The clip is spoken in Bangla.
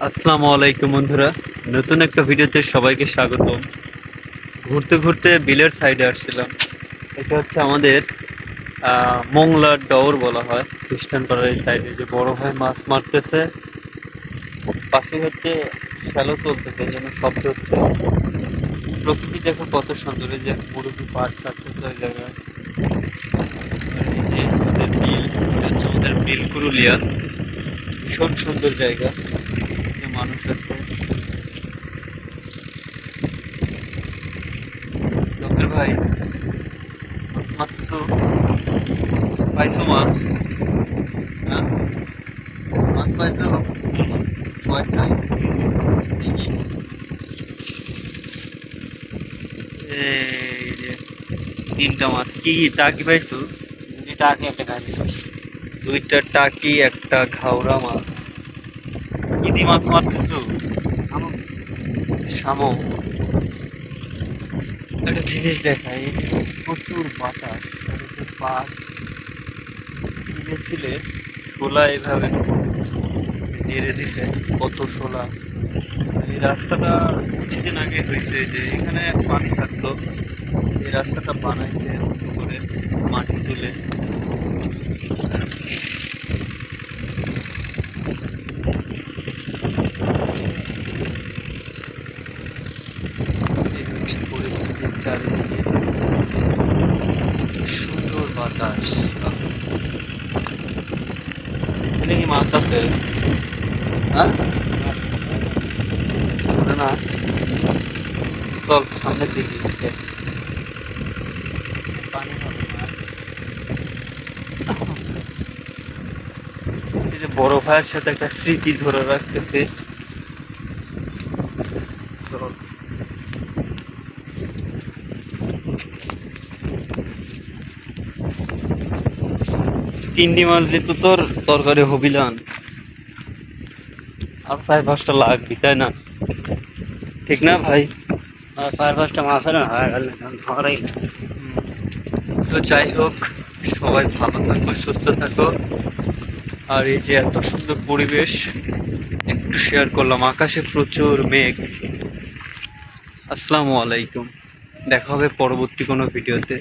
আসসালামু আলাইকুম বন্ধুরা, নতুন একটা ভিডিওতে সবাইকে স্বাগতম। ঘুরতে ঘুরতে বিলের সাইডে আসছিলাম। এটা হচ্ছে আমাদের মোংলার ডর বলা হয় খ্রিস্টান পাড়ার এই সাইডে, যে বড় ভাই মাছ মারতেছে, পাশে হচ্ছে শ্যালো চলতেছে, এই জন্য শব্দ হচ্ছে। প্রকৃতি দেখো কত সুন্দর, এই যে মুরগি পাট কাটতেছে ওই জায়গায়। আর এই যে আমাদের বিল, এটা হচ্ছে আমাদের বিল কুরুলিয়া, ভীষণ সুন্দর জায়গা, মানুষ আছে। লোকের ভাই মাত্র পাইছো মাছ? হ্যাঁ, মাছ পাইছো কয়টা? এই যে তিনটা মাছ। কি কি টাকি পাইছো? দুইটা টাকি একটা ঘাটি, দুইটা টাকি একটা ঘাওড়া মাছ। কি দি মাছ মারতেছো? শামুক। একটা জিনিস দেখাই, প্রচুর বাতাস, পাট ছিলে শোলা এইভাবে নেড়ে দিছে, কত শোলা। এই রাস্তাটা কিছুদিন আগে হয়েছে, যে এখানে পানি থাকতো, এই রাস্তাটা বানাইছে উঁচু করে মাটি তুলে। এই হচ্ছে পরিস্থিতির চারিদিকে, সুন্দর বাতাস। এখানে কি মাছ আছে? হ্যাঁ, না, চল সামনের দিকে পানি হবে না। এই যে বড় ভাইয়ের সাথে একটা স্মৃতি ধরে রাখতেছে। তিনটি মাছ যেত তোর তরকারি হবিলান, আর 4-5টা লাগবে, তাই না? ঠিক না ভাই? আর 4-5টা মাছ না ধরাই না। তো যাই হোক, সবাই ভালো থাকো, সুস্থ থাকো। আর এই যে এত সুন্দর পরিবেশ একটু শেয়ার করলাম। আকাশে প্রচুর মেঘ। আসসালামু আলাইকুম, দেখা হবে পরবর্তী কোনো ভিডিওতে।